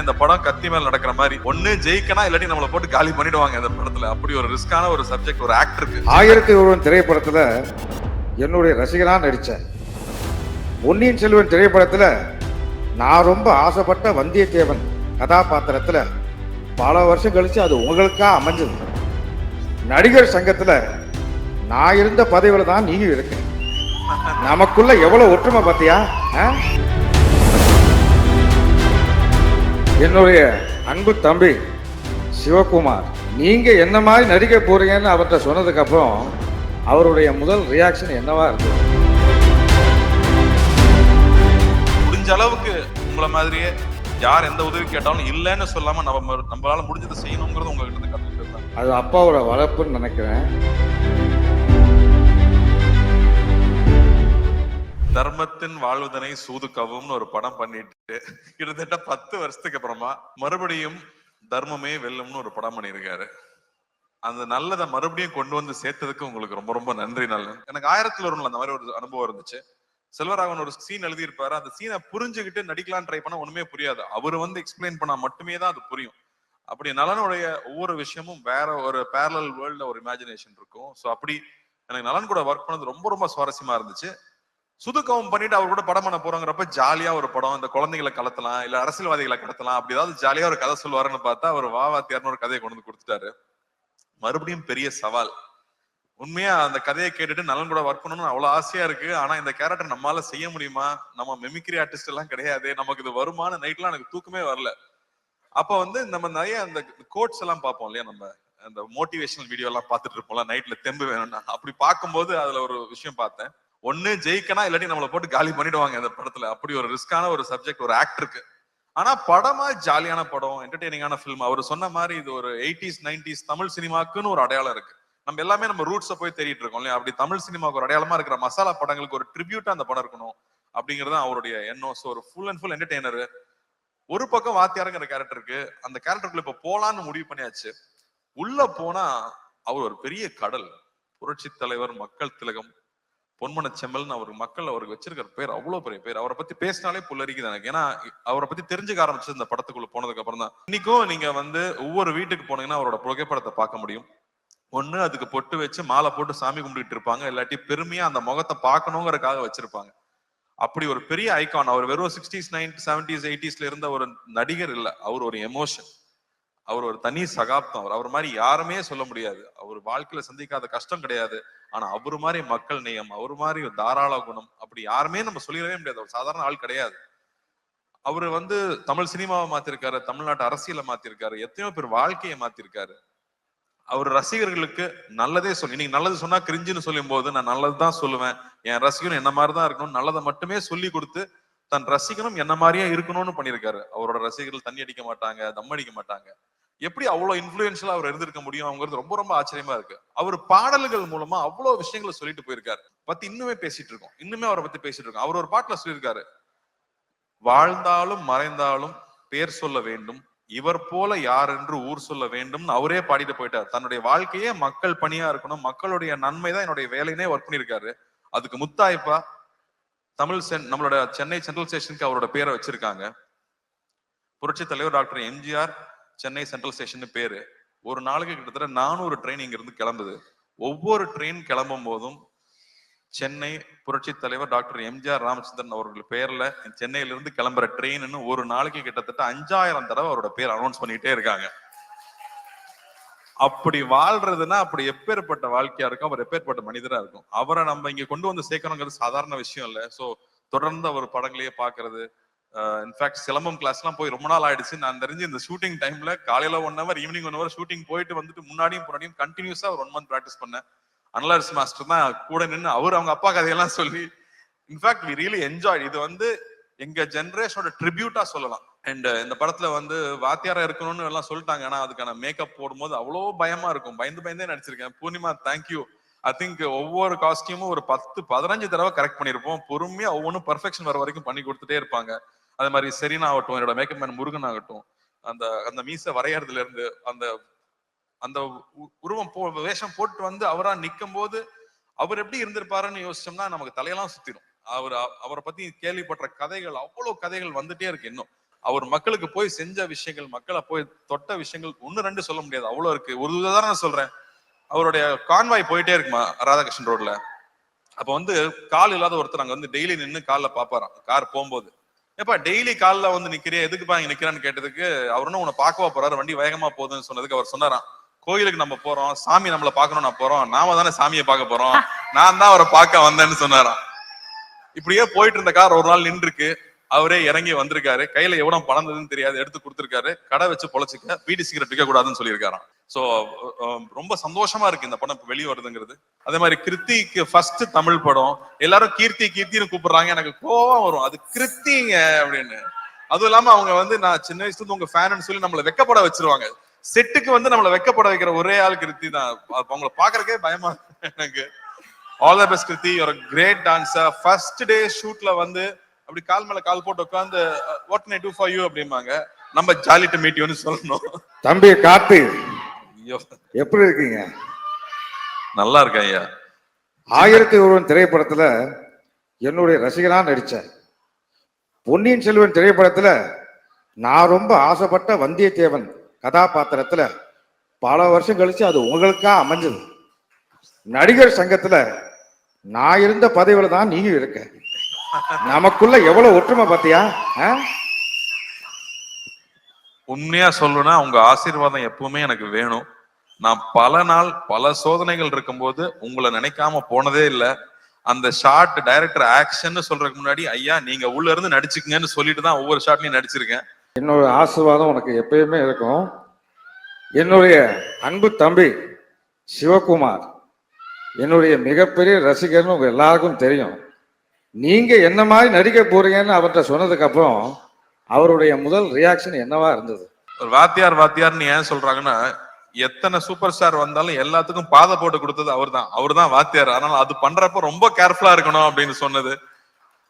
இந்த படம் கத்தி மேல நடக்கிற மாதிரி ஒண்ணு ஜெயிக்கனா இல்லாட்டி நம்மளை போட்டு காலி பண்ணிடுவாங்க இந்த படத்துல. அப்படி ஒரு ரிஸ்கான ஒரு சப்ஜெக்ட் ஒரு ஆக்டருக்கு. 1001 திரைப்படத்துல என்னுடைய ரசிகனா நடிச்சேன். பொன்னியின் செல்வன் திரைப்படத்துல நான் ரொம்ப ஆசைப்பட்ட வந்தியத்தேவன் கதாபாத்திரத்துல பல வருஷம் கழிச்சு அது உங்களுக்கா அமைஞ்சது. நடிகர் சங்கத்துல நான் இருந்த பதவியில தான் நீங்க இருக்கு. நமக்குள்ள எவ்வளவு ஒற்றுமை பார்த்தியா? என்னுடைய அன்பு தம்பி சிவகுமார், நீங்க என்ன மாதிரி நடிக்க போறீங்கன்னு அவர்கிட்ட சொன்னதுக்கு அப்புறம் அவருடைய முதல் ரியாக்ஷன் என்னவா இருக்கு? முடிஞ்ச அளவுக்கு உங்களை மாதிரியே யார் எந்த உதவி கேட்டாலும் இல்லைன்னு சொல்லாம நம்மளால முடிஞ்சதை செய்யணுங்கிறது உங்ககிட்ட இருந்து கத்துக்கிட்டு தான். அது அப்பாவோட வளர்ப்புன்னு நினைக்கிறேன். தர்மத்தின் வாழ்வதனை சூதுக்கவும் ஒரு படம் பண்ணிட்டு கிட்டத்தட்ட 10 வருஷத்துக்கு அப்புறமா மறுபடியும் தர்மமே வெல்லும்னு ஒரு படம் பண்ணியிருக்காரு. அந்த நல்லதை மறுபடியும் கொண்டு வந்து சேர்த்ததுக்கு உங்களுக்கு ரொம்ப ரொம்ப நன்றி. எனக்கு 1001 அந்த மாதிரி ஒரு அனுபவம் இருந்துச்சு. செல்வராகவன் ஒரு சீன் எழுதியிருப்பாரு. அந்த சீனை புரிஞ்சுக்கிட்டு நடிக்கலாம் ட்ரை பண்ணா ஒண்ணுமே புரியாது. அவரு வந்து எக்ஸ்பிளைன் பண்ணா மட்டுமே தான் அது புரியும். அப்படி நலனுடைய ஒவ்வொரு விஷயமும் வேற ஒரு பேரலல் வேர்ல்ட்ல ஒரு இமேஜினேஷன் இருக்கும். ஸோ அப்படி எனக்கு நலன் கூட ஒர்க் பண்ணது ரொம்ப ரொம்ப சுவாரஸ்யமா இருந்துச்சு. சுதுக்கவும் பண்ணிட்டு அவர் கூட படம் பண்ண போறோங்கிறப்ப ஜாலியா ஒரு படம், இந்த குழந்தைகளை கடத்தலாம் இல்ல அரசியல்வாதிகளை கடத்தலாம், அப்படி ஏதாவது ஜாலியா ஒரு கதை சொல்லுவாருன்னு பார்த்தா அவர் வாத்தியார்னு ஒரு கதையை கொண்டு வந்து கொடுத்துட்டாரு. மறுபடியும் பெரிய சவால். உண்மையா அந்த கதையை கேட்டுட்டு நலன் கூட ஒர்க் பண்ணணும்னு அவ்வளவு ஆசையா இருக்கு. ஆனா இந்த கேரக்டர் நம்மளால செய்ய முடியுமா? நம்ம மெமிக்ரி ஆர்டிஸ்ட் எல்லாம் கிடையாது, நமக்கு இது வருமான நைட்லாம் எனக்கு தூக்கமே வரல. அப்ப வந்து நம்ம நிறைய அந்த கோட்ஸ் எல்லாம் பார்ப்போம் இல்லையா, நம்ம அந்த மோட்டிவேஷனல் வீடியோ எல்லாம் பார்த்துட்டு இருப்போம்ல நைட்ல தெம்பு வேணும்னா. அப்படி பார்க்கும்போது அதுல ஒரு விஷயம் பார்த்தேன். ஒண்ணு ஜெயிக்கனா இல்லாட்டி நம்மளை போட்டு காலி பண்ணிடுவாங்க இந்த படத்துல. அப்படி ஒரு ரிஸ்கான ஒரு சப்ஜெக்ட் ஒரு ஆக்டருக்கு. ஆனா படமா ஜாலியான படம், என்டர்டெய்னிங்கான பிலிம். அவர் சொன்ன மாதிரி இது ஒரு 80s 90s தமிழ் சினிமாக்குன்னு ஒரு அடையாளம் இருக்கு. நம்ம எல்லாமே நம்ம ரூட்ஸை போய் தேடிட்டு இருக்கோம் இல்லையா? அப்படி தமிழ் சினிமாவுக்கு ஒரு அடையாளமா இருக்கிற மசாலா படங்களுக்கு ஒரு ட்ரிபியூட்டா அந்த படம் இருக்கணும் அப்படிங்கிறது அவருடைய எண்ணம். ஸோ ஒரு ஃபுல் அண்ட் ஃபுல் என்டர்டெய்னர். ஒரு பக்கம் வாத்தியாருங்கிற கேரக்டருக்கு அந்த கேரக்டருக்குள்ள இப்ப போலான்னு முடிவு பண்ணியாச்சு. உள்ள போனா அவர் ஒரு பெரிய கடல். புரட்சி தலைவர், மக்கள் திலகம், பொன்மன செம்மல்னு அவர் மக்கள் அவருக்கு வச்சிருக்கிற பேர் அவ்வளவு பெரிய பேர். அவரை பத்தி பேசினாலே புல்லரிக்குது எனக்கு. ஏன்னா அவரை பத்தி தெரிஞ்சுக்க ஆரம்பிச்சது இந்த படத்துக்குள்ள போனதுக்கு அப்புறம் தான். இன்னைக்கும் நீங்க வந்து ஒவ்வொரு வீட்டுக்கு போனீங்கன்னா அவரோட புகைப்படத்தை பார்க்க முடியும். ஒண்ணு அதுக்கு பொட்டு வச்சு மாலை போட்டு சாமி கும்பிட்டு இருப்பாங்க, இல்லாட்டி பெருமையா அந்த முகத்தை பார்க்கணுங்கிறதுக்காக வச்சிருப்பாங்க. அப்படி ஒரு பெரிய ஐகான். அவர் வெறும் 60s 90s 70s 80sல இருந்த ஒரு நடிகர் இல்ல, அவர் ஒரு எமோஷன். அவர் ஒரு தனி சகாப்தம். அவர் மாதிரி யாருமே சொல்ல முடியாது. அவர் வாழ்க்கையில சந்திக்காத கஷ்டம் கிடையாது. ஆனா அவரு மாதிரி மக்கள் நேயம், அவரு மாதிரி தாராள குணம் அப்படி யாருமே நம்ம சொல்லிடவே முடியாது. அவர் சாதாரண ஆள் கிடையாது. அவரு வந்து தமிழ் சினிமாவை மாத்திருக்காரு, தமிழ்நாட்டு அரசியலை மாத்திருக்காரு, எத்தனையோ பேர் வாழ்க்கையை மாத்திருக்காரு. அவர் ரசிகர்களுக்கு நல்லதே சொல்லி, நீங்க நல்லது சொன்னா கிரிஞ்சுன்னு சொல்லும் போது நான் நல்லதுதான் சொல்லுவேன், என் ரசிகனும் என்ன மாதிரிதான் இருக்கணும், நல்லதை மட்டுமே சொல்லி கொடுத்து தன் ரசிகனும் என்ன மாதிரியே இருக்கணும்னு பண்ணியிருக்காரு. அவரோட ரசிகர்கள் தண்ணி அடிக்க மாட்டாங்க, தம் அடிக்க மாட்டாங்க. எப்படி அவ்வளவு இன்ஃபுளுன்ஷியலா அவர் இருந்திருக்க முடியும் அவங்கிறது ரொம்ப ரொம்ப ஆச்சரியமா இருக்கு. அவர் பாடல்கள் மூலமா அவ்வளவு விஷயங்களை சொல்லிட்டு போயிருக்காரு. பத்தி இன்னுமே பேசிட்டு இருக்கோம், இன்னுமே அவரை பத்தி பேசிட்டு இருக்கோம். அவர் ஒரு பாட்டுல சொல்லியிருக்காரு, வாழ்ந்தாலும் மறைந்தாலும் பேர் சொல்ல வேண்டும், இவர் போல யார் என்று ஊர் சொல்ல வேண்டும்னு அவரே பாடிட்டு போயிட்டார். தன்னுடைய வாழ்க்கையே மக்கள் பணியா இருக்கணும், மக்களுடைய நன்மை தான் என்னுடைய வேலைனே ஒர்க் பண்ணியிருக்காரு. அதுக்கு முத்தாய்ப்பா நம்மளோட சென்னை சென்ட்ரல் ஸ்டேஷனுக்கு அவரோட பேரை வச்சிருக்காங்க. புரட்சி தலைவர் doctor MGR Chennai central station பேரு. ஒரு நாளுக்கு கிட்டத்தட்ட 400 ட்ரெயின் இங்க இருந்து கிளம்புது. ஒவ்வொரு ட்ரெயின் கிளம்பும் போதும் சென்னை புரட்சி தலைவர் டாக்டர் எம்ஜிஆர் ராமச்சந்திரன் அவர்கள் பேர்ல சென்னையில இருந்து கிளம்புற ட்ரெயின் ஒரு நாளைக்கு கிட்டத்தட்ட 5000 தடவை அவரோட பேர் அனௌன்ஸ் பண்ணிட்டே இருக்காங்க. அப்படி வாழ்றதுன்னா அப்படி எப்பேற்பட்ட வாழ்க்கையா இருக்கும், அவர் எப்பேற்பட்ட மனிதரா இருக்கும். அவரை நம்ம இங்க கொண்டு வந்து சேர்க்கணுங்கிறது சாதாரண விஷயம் இல்ல. சோ தொடர்ந்து அவர் படங்களையே பாக்குறது. இன்ஃபேக்ட் சிலம்பம் கிளாஸ் எல்லாம் போய் ரொம்ப நாள் ஆயிடுச்சு. நான் தெரிஞ்சு இந்த ஷூட்டிங் டைம்ல காலையில 1 hour ஈவினிங் 1 hour ஷூட்டிங் போயிட்டு வந்துட்டு முன்னாடியும் கண்டினியூஸா ஒரு 1 month பிராக்டிஸ் பண்ணேன். அனலர்ஸ் மாஸ்டர் தான் கூட நின்று அவர் அவங்க அப்பா கதையெல்லாம் சொல்லி, இன்ஃபேக்ட் வி ரியலி என்ஜாய். இது வந்து எங்க ஜெனரேஷனோட ட்ரிபியூட்டா சொல்லலாம். அண்ட் இந்த படத்துல வந்து வாத்தியாரா இருக்கணும்னு எல்லாம் சொல்லிட்டாங்க. ஆனா அதுக்கான மேக்கப் போடும்போது அவ்வளோ பயமா இருக்கும். பயந்தே நடிச்சிருக்கேன். பூர்ணிமா தேங்க்யூ. ஐ திங்க் ஒவ்வொரு காஸ்டியூமும் ஒரு 10-15 தடவை கரெக்ட் பண்ணிருப்போம். பொறுமையா ஒவ்வொன்றும் பர்ஃபெக்ஷன் வர வரைக்கும் பண்ணி கொடுத்துட்டே இருப்பாங்க. அதே மாதிரி செரீனா ஆகட்டும், என்னோட மேக்கப் மேன் முருகன் ஆகட்டும், அந்த மீசை வரையறதுல இருந்து அந்த உருவம் வேஷம் போட்டு வந்து அவரா நிற்கும் போது அவர் எப்படி இருந்திருப்பாருன்னு யோசிச்சோம்னா நமக்கு தலையெல்லாம் சுத்திடும். அவரை பத்தி கேள்விப்பட்ட கதைகள் அவ்வளவு கதைகள் வந்துட்டே இருக்கு. இன்னும் அவர் மக்களுக்கு போய் செஞ்ச விஷயங்கள், மக்களை போய் தொட்ட விஷயங்கள் 1 2 சொல்ல முடியாது, அவ்வளவு இருக்கு. ஒரு உதாரணம் சொல்றேன். அவருடைய கான்வாய் போயிட்டே இருக்குமா ராதாகிருஷ்ணன் ரோட்ல. அப்ப வந்து கால் இல்லாத ஒருத்தர் அங்க வந்து டெய்லி நின்னு கால்ல பாப்பாராம் கார் போகும்போது. ஏப்பா டெய்லி கால்ல வந்து நிக்கிறியா, எதுக்குப்பா இங்க நிக்கிறான்னு கேட்டதுக்கு, அவருன்னு உன்னை பார்க்கவா போறாரு, வண்டி வேகமா போகுதுன்னு சொன்னதுக்கு அவர் சொன்னாராம், கோயிலுக்கு நம்ம போறோம், சாமி நம்மளை பார்க்கணும், நான் போறோம், நாம தானே சாமியை பார்க்க போறோம், நான் தான் அவரை பார்க்க வந்தேன்னு சொன்னாராம். இப்படியே போயிட்டு இருந்த கார் ஒரு நாள் நின்றுருக்கு. அவரே இறங்கி வந்திருக்காரு. கையில எவ்வளவு பணம் இருந்ததுன்னு தெரியாது, எடுத்து கொடுத்திருக்காரு. கடை வச்சு பொழைச்சிக்க, பீடி சிகரெட் விற்க கூடாதுன்னு சொல்லியிருக்காராம். சோ ரொம்ப சந்தோஷமா இருக்கு இந்த படம் வெளியே வருதுங்கிறது. அதே மாதிரி கிருத்திக்கு ஃபர்ஸ்ட் தமிழ் படம். எல்லாரும் கீர்த்தி கீர்த்தின்னு கூப்பிடுறாங்க, எனக்கு கோவம் வரும், அது கிருத்திங்க அப்படின்னு. அதுவும் இல்லாம அவங்க வந்து நான் சின்ன வயசுல இருந்து உங்க ஃபேன்னு சொல்லி நம்மளை வெக்கப்பட வச்சிருவாங்க. செட்டுக்கு வந்து நம்மளை வெக்கப்பட வைக்கிற ஒரே ஆள் கிருத்தி தான். அவங்களை பாக்குறக்கே பயமா இருக்கு எனக்கு. All the best Krithi, you are a great dancer. First day ஷூட்ல வந்து அப்படி கால் மேல கால் போட்டு உட்காந்து what can I do for you அப்படிம்பாங்க. நம்ம ஜாலி டு மீட் யூன்னு சொல்லணும். தம்பி கார்த்தி, ஐயோ எப்படி இருக்கீங்க? நல்லா இருக்கேன் ஐயா. 1001 திரைப்படத்துல என்னுடைய ரசிகனா நடிச்சேன். பொன்னியின் செல்வன் திரைப்படத்துல நான் ரொம்ப ஆசைப்பட்ட வந்தியத்தேவன் கதாபாத்திரத்துல பல வருஷம் கழிச்சு அது உங்களுக்கா அமைஞ்சது. நடிகர் சங்கத்துல நான் இருந்த பதவியில தான் நீங்க இருக்க. நமக்குள்ள எவ்வளவு ஒற்றுமை பாத்தியா? உண்மையா சொல்லணும்னா உங்க ஆசீர்வாதம் எப்பவுமே எனக்கு வேணும். நான் பல நாள் பல சோதனைகள் இருக்கும்போது உங்களை நினைக்காம போனதே இல்லை. அந்த ஷார்ட் டைரக்டர் ஆக்ஷன் சொல்றதுக்கு முன்னாடி ஐயா நீங்க உள்ள இருந்து நடிச்சுக்கங்கன்னு சொல்லிட்டு தான் ஒவ்வொரு ஷாட்லயும் நடிச்சிருக்கேன். என்னோட ஆசீர்வாதம் உனக்கு எப்பயுமே இருக்கும். என்னுடைய அன்பு தம்பி சிவகுமார் என்னுடைய மிகப்பெரிய ரசிகர்னு உங்க எல்லாருக்கும் தெரியும். நீங்க என்ன மாதிரி நடிக்க போறீங்கன்னு அவர்கிட்ட சொன்னதுக்கு அப்புறம் அவருடைய முதல் ரியாக்ஷன் என்னவா இருந்தது? வாத்தியார் வாத்தியார்னு ஏன் சொல்றாங்கன்னா, எத்தனை சூப்பர் ஸ்டார் வந்தாலும் எல்லாத்துக்கும் பாதை போட்டு கொடுத்தது அவர் தான் வாத்தியார். அதனால அது பண்றப்ப ரொம்ப கேர்ஃபுல்லா இருக்கணும் அப்படின்னு சொன்னது.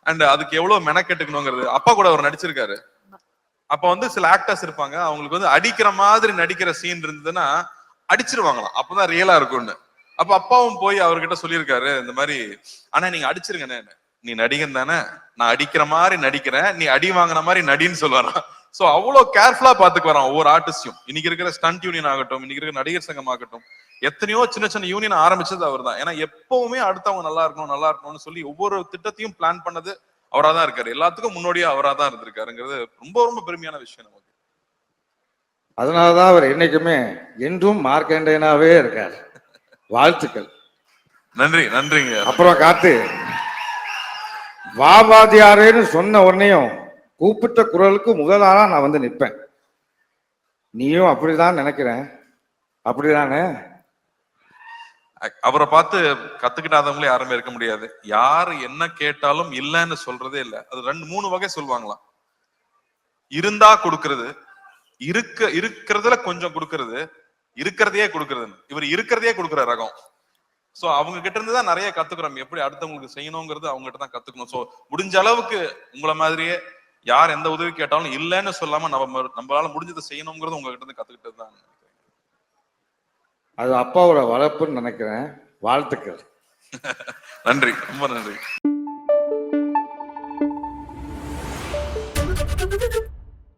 அண்ட் அதுக்கு எவ்வளவு மெனக்கெட்டுக்கணுங்கிறது. அப்பா கூட அவர் நடிச்சிருக்காரு. அப்ப வந்து சில ஆக்டர்ஸ் இருப்பாங்க, அவங்களுக்கு வந்து அடிக்கிற மாதிரி நடிக்கிற சீன் இருந்ததுன்னா அடிச்சிருவாங்களாம், அப்பதான் ரியலா இருக்கும்னு. அப்ப அப்பாவும் போய் அவர்கிட்ட சொல்லியிருக்காரு இந்த மாதிரி, ஆனா நீங்க அடிச்சிருங்கண்ணே, நீ நடிகன் தானே, நான் அடிக்கிற மாதிரி நடிக்கிறேன், நீ அடி வாங்கின மாதிரி நடின்னு சொல்லுவாராம். சோ அவ்வளவு கேர்ஃபுல்லா பாத்துக்கு வரான் ஒவ்வொரு ஆர்டிஸ்டையும். இன்னைக்கு இருக்கிற ஸ்டண்ட் யூனியன் ஆகட்டும், இன்னைக்கு இருக்கிற நடிகர் சங்கம் ஆகட்டும், எத்தனையோ சின்ன சின்ன யூனியன் ஆரம்பிச்சது அவர் தான். ஏன்னா எப்பவுமே அடுத்தவங்க நல்லா இருக்கணும்னு சொல்லி ஒவ்வொரு திட்டத்தையும் பிளான் பண்ணது அவரா தான் இருக்காரு. எல்லாத்துக்கும் முன்னோடியா அவரா தான் இருந்திருக்காருங்கிறது ரொம்ப ரொம்ப பெருமையான விஷயம் நமக்கு. அதனாலதான் அவர் என்னைக்குமே என்றும் மார்க்கண்டேனாவே இருக்காரு. வாழ்த்துக்கள். நன்றி நன்றிங்க. அப்புறம் காத்து வாபாதியாரேன்னு சொன்ன உடனேயும் கூப்பிட்ட குரலுக்கு முதலாளா நான் வந்து நிற்பேன். நீயும் அப்படிதான் நினைக்கிறேன், அப்படிதானே? அவரை பார்த்து கத்துக்கிட்டாதவங்களே யாருமே இருக்க முடியாது. யாரு என்ன கேட்டாலும் இல்லைன்னு சொல்றதே இல்லை. அது 2 3 வகை சொல்லுவாங்களாம். இருந்தா கொடுக்கறது, இருக்கிறதுல கொஞ்சம் கொடுக்கறது, இருக்கிறதையே கொடுக்கறது. இவர் இருக்கிறதையே கொடுக்குற ரகம். சோ அவங்க கிட்ட இருந்து தான் நிறைய கத்துக்கிறோம். எப்படி அடுத்தவங்களுக்கு செய்யணுங்கிறது அவங்க கிட்ட தான் கத்துக்கணும். சோ முடிஞ்ச அளவுக்கு உங்களை மாதிரியே யார் எந்த உதவி கேட்டாலும் இல்லைன்னு சொல்லாம நம்மளால முடிஞ்சதை செய்யணுங்கிறது உங்ககிட்ட இருந்து கத்துக்கிட்டது தான். அது அப்பாவோட வளர்ப்புன்னு நினைக்கிறேன். வாழ்த்துக்கள். நன்றி, ரொம்ப நன்றி.